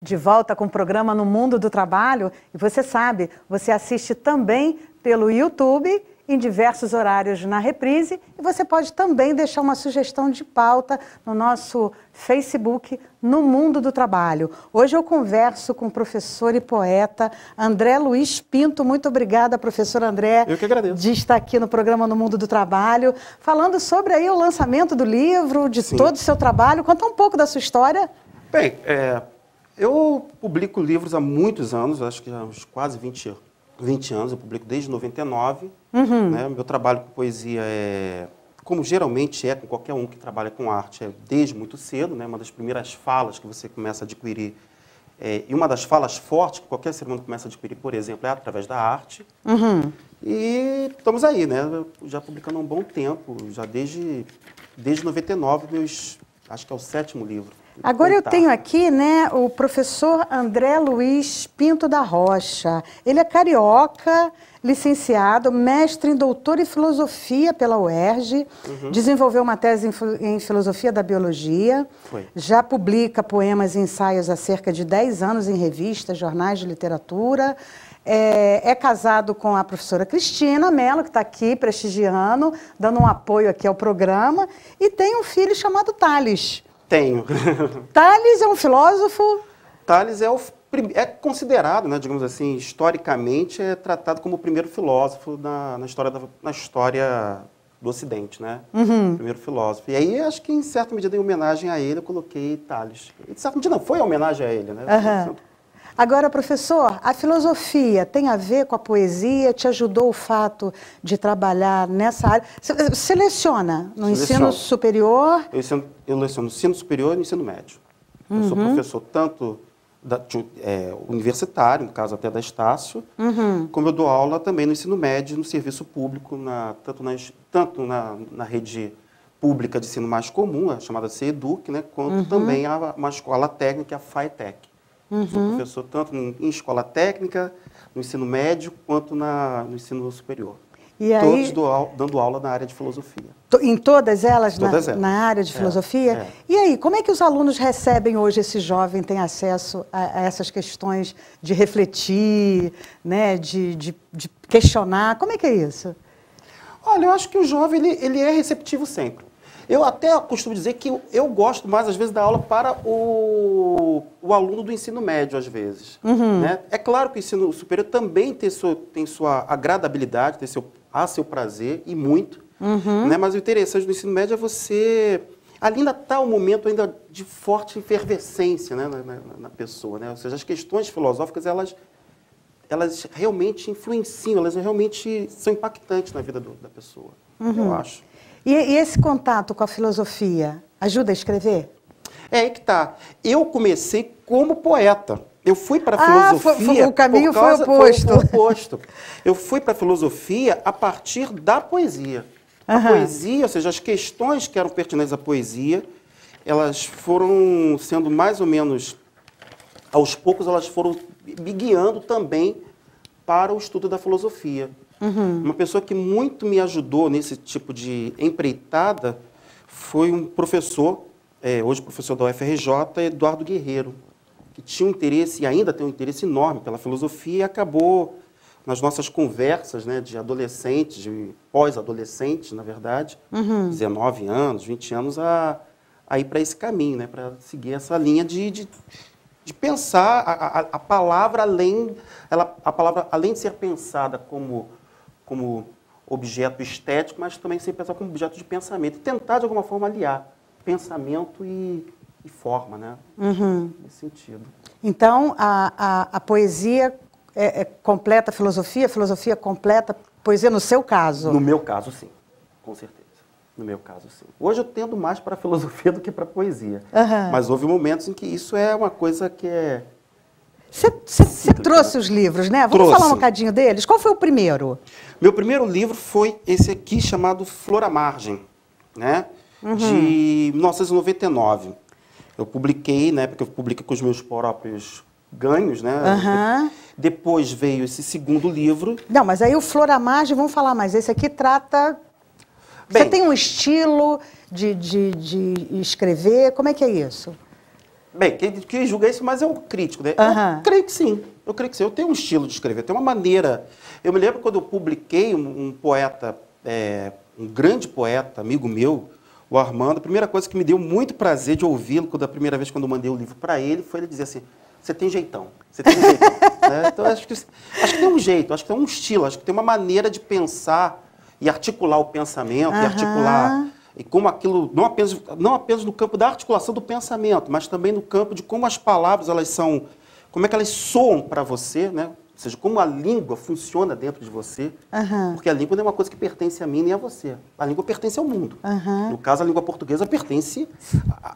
De volta com o programa No Mundo do Trabalho. E você sabe, você assiste também pelo YouTube, em diversos horários na reprise. E você pode também deixar uma sugestão de pauta no nosso Facebook, No Mundo do Trabalho. Hoje eu converso com o professor e poeta André Luiz Pinto. Muito obrigada, professor André. Eu que agradeço. De estar aqui no programa No Mundo do Trabalho, falando sobre aí o lançamento do livro, de todo o seu trabalho. Conta um pouco da sua história. Bem, eu publico livros há muitos anos, acho que há uns quase 20 anos, eu publico desde 99. Né? Meu trabalho com poesia como geralmente com qualquer um que trabalha com arte, desde muito cedo, né? Uma das primeiras falas que você começa a adquirir, e uma das falas fortes que qualquer ser humano começa a adquirir, por exemplo, é através da arte. E estamos aí, né? Já publicando há um bom tempo, já desde 99, acho que é o 7º livro. Agora eu tenho aqui, né, o professor André Luiz Pinto da Rocha. Ele é carioca, licenciado, mestre em doutor em filosofia pela UERJ, desenvolveu uma tese em filosofia da biologia, já publica poemas e ensaios há cerca de 10 anos em revistas, jornais de literatura, é casado com a professora Cristina Mello, que está aqui prestigiando, dando um apoio aqui ao programa, e tem um filho chamado Thales. Tenho. Thales é um filósofo? Thales é considerado, né, digamos assim, historicamente, tratado como o primeiro filósofo na história do Ocidente, né? Primeiro filósofo. E aí, acho que em certa medida, em homenagem a ele, eu coloquei Thales. Em certa medida, não, foi em homenagem a ele, né? Agora, professor, a filosofia tem a ver com a poesia? Te ajudou o fato de trabalhar nessa área? Você leciona no ensino superior? Eu leciono no ensino superior e no ensino médio. Eu sou professor tanto universitário, no caso até da Estácio, como eu dou aula também no ensino médio, no serviço público, tanto na rede pública de ensino mais comum, a chamada CEDUC, né, quanto também uma escola técnica, a FAETEC. Sou professor tanto em escola técnica, no ensino médio, quanto no ensino superior. E aí, todos dando aula na área de filosofia. Em todas elas? Todas elas. Na área de filosofia? E aí, como é que os alunos recebem hoje, esse jovem tem acesso a essas questões de refletir, né, de questionar? Como é que é isso? Olha, eu acho que o jovem ele é receptivo sempre. Eu até costumo dizer que eu gosto mais, às vezes, da aula para o aluno do ensino médio, às vezes. Né? É claro que o ensino superior também tem sua agradabilidade, tem seu prazer, e muito. Né? Mas o interessante do ensino médio é você... Ali ainda está um momento ainda de forte efervescência, né, na pessoa. Né? Ou seja, as questões filosóficas, elas realmente influenciam, elas realmente são impactantes na vida da pessoa, eu acho. E esse contato com a filosofia ajuda a escrever? É aí que tá. Eu comecei como poeta. Eu fui para a filosofia... o caminho foi oposto. Eu fui para a filosofia a partir da poesia. A poesia, ou seja, as questões que eram pertinentes à poesia, elas foram sendo mais ou menos... Aos poucos, elas foram me guiando também para o estudo da filosofia. Uma pessoa que muito me ajudou nesse tipo de empreitada foi um professor, hoje professor da UFRJ, Eduardo Guerreiro, que tinha um interesse, e ainda tem um interesse enorme pela filosofia, e acabou, nas nossas conversas, né, de adolescentes, de pós-adolescentes, na verdade, 19 anos, 20 anos, a ir para esse caminho, né, para seguir essa linha de pensar a palavra além de ser pensada como objeto estético, mas também sem pensar como objeto de pensamento. E tentar, de alguma forma, aliar pensamento e forma, né? Nesse sentido. Então, a poesia completa a filosofia completa a poesia no seu caso? No meu caso, sim. Com certeza. No meu caso, sim. Hoje eu tendo mais para a filosofia do que para a poesia. Mas houve momentos em que isso é uma coisa que é... Você trouxe os livros, né? Vamos falar um bocadinho deles? Qual foi o primeiro? Meu primeiro livro foi esse aqui, chamado Flor à Margem, né? De 1999. Eu publiquei, né? Porque eu publiquei com os meus próprios ganhos, né? Depois veio esse segundo livro. Não, mas aí o Flor à Margem, vamos falar mais. Esse aqui trata... Você tem um estilo de escrever? Como é que é isso? Bem, quem julga isso, mas é o crítico, né? Eu creio que sim. Eu creio que sim. Eu tenho um estilo de escrever, eu tenho uma maneira. Eu me lembro quando eu publiquei um poeta, um grande poeta, amigo meu, o Armando, a primeira coisa que me deu muito prazer de ouvi-lo, a primeira vez quando eu mandei o livro para ele, foi ele dizer assim, você tem jeitão, você tem jeitão. Né? Então, acho que tem um jeito, acho que tem um estilo, acho que tem uma maneira de pensar e articular o pensamento, e articular... E como aquilo, não apenas no campo da articulação do pensamento, mas também no campo de como as palavras, como é que elas soam para você, né? Ou seja, como a língua funciona dentro de você, porque a língua não é uma coisa que pertence a mim nem a você. A língua pertence ao mundo. No caso, a língua portuguesa pertence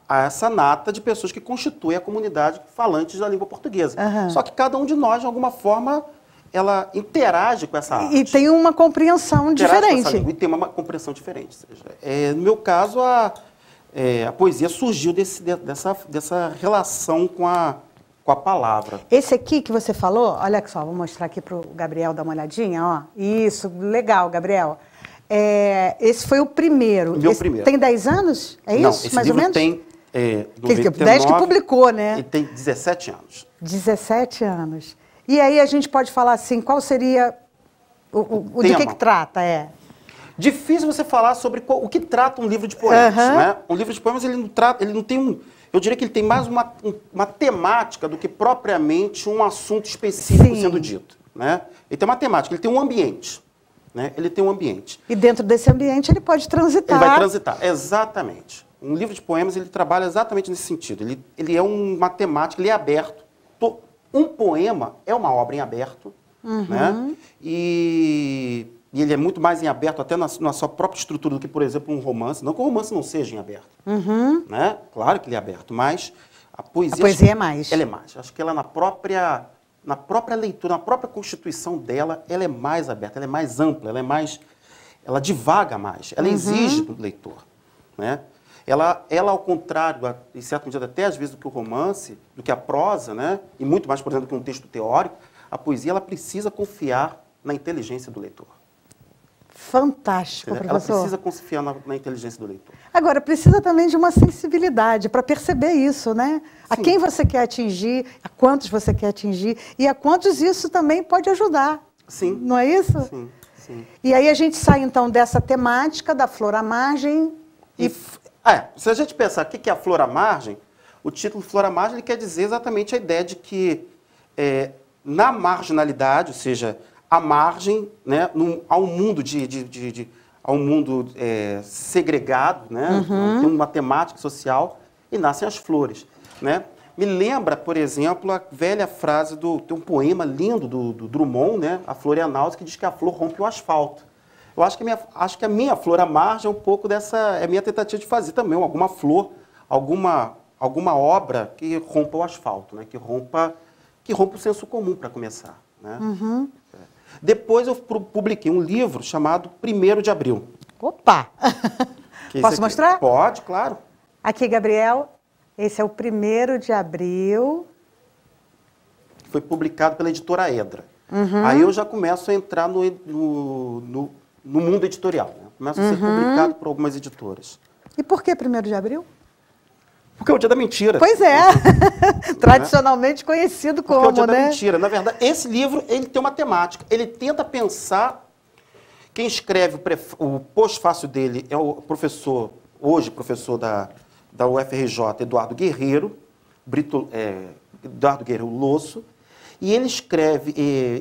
a essa nata de pessoas que constituem a comunidade falantes da língua portuguesa. Só que cada um de nós, de alguma forma, ela interage com essa arte. E tem uma compreensão diferente. E tem uma compreensão diferente. Ou seja, no meu caso, a poesia surgiu dessa relação com a palavra. Esse aqui que você falou, olha só, vou mostrar aqui para o Gabriel dar uma olhadinha. Ó. Isso, legal, Gabriel. Esse foi o primeiro. Meu primeiro. Tem 10 anos? É Não, isso, esse mais ou livro menos? Tem 10 que publicou, né? Ele tem 17 anos. 17 anos. E aí a gente pode falar assim, qual seria o de que trata? Difícil você falar sobre o que trata um livro de poemas. Né? Um livro de poemas, ele não tem eu diria que ele tem mais uma temática do que propriamente um assunto específico sendo dito. Né? Ele tem uma temática, ele tem um ambiente. Né? Ele tem um ambiente. E dentro desse ambiente ele pode transitar. Ele vai transitar, exatamente. Um livro de poemas, ele trabalha exatamente nesse sentido. Ele é uma temática, ele é aberto. Um poema é uma obra em aberto, né? E ele é muito mais em aberto até na sua própria estrutura do que, por exemplo, um romance. Não que o romance não seja em aberto, né? Claro que ele é aberto, mas a poesia é mais. Ela é mais. Acho que ela na própria leitura, na própria constituição dela, ela é mais aberta, ela é mais ampla, ela divaga mais, ela exige do leitor, né? Ela, ao contrário, em certo medida, até às vezes do que o romance, do que a prosa, né? E muito mais, por exemplo, do que um texto teórico, a poesia ela precisa confiar na inteligência do leitor. Fantástico, professor. Ela precisa confiar na inteligência do leitor. Agora, precisa também de uma sensibilidade para perceber isso, né? A quem você quer atingir, a quantos você quer atingir e a quantos isso também pode ajudar. Sim. Não é isso? Sim, sim. E aí a gente sai, então, dessa temática da flor à margem se a gente pensar o que é a flor à margem, o título Flor à Margem ele quer dizer exatamente a ideia de que na marginalidade, ou seja, à margem, né, há um mundo há um mundo segregado, né, tem uma temática social e nascem as flores, né? Me lembra, por exemplo, a velha frase tem um poema lindo do Drummond, né, A Flor e a Náusea, que diz que a flor rompe o asfalto. Eu acho que a minha flor à margem é um pouco é a minha tentativa de fazer também alguma flor, alguma obra que rompa o asfalto, né? que rompa o senso comum, para começar. Né? Depois eu publiquei um livro chamado 1º de Abril. Opa! Posso mostrar? Pode, claro. Aqui, Gabriel, esse é o 1º de Abril. Foi publicado pela editora Edra. Aí eu já começo a entrar no mundo editorial. Né? Começa a ser publicado por algumas editoras. E por que 1º de Abril? Porque é o dia da mentira. Pois é. Tradicionalmente conhecido como, Porque é o dia né? da mentira. Na verdade, esse livro ele tem uma temática. Ele tenta pensar... Quem escreve o pós-fácil dele é o professor, hoje professor da UFRJ, Eduardo Guerreiro Losso. E ele escreve...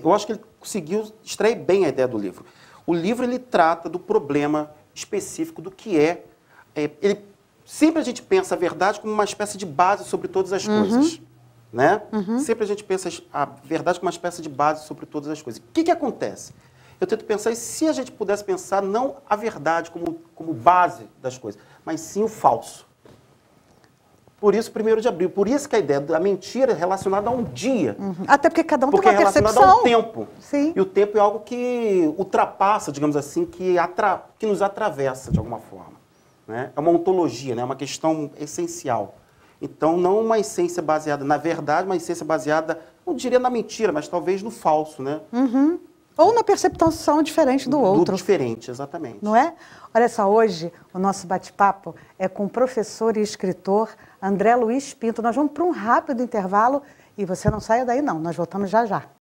eu acho que ele conseguiu extrair bem a ideia do livro. O livro ele trata do problema específico do que sempre a gente pensa a verdade como uma espécie de base sobre todas as coisas. Né? Sempre a gente pensa a verdade como uma espécie de base sobre todas as coisas. O que acontece? Eu tento pensar, e se a gente pudesse pensar não a verdade como base das coisas, mas sim o falso? Por isso, 1º de Abril. Por isso que a ideia da mentira é relacionada a um dia. Até porque cada um tem uma é relacionada percepção. a um tempo. Sim. E o tempo é algo que ultrapassa, digamos assim, que nos atravessa de alguma forma. Né? É uma ontologia, né? É uma questão essencial. Então, não uma essência baseada na verdade, uma essência baseada, não diria na mentira, mas talvez no falso. Né? Ou na percepção diferente do outro. Do diferente, exatamente. Não é? Olha só, hoje o nosso bate-papo é com o professor e escritor André Luiz Pinto. Nós vamos para um rápido intervalo e você não saia daí não, nós voltamos já já.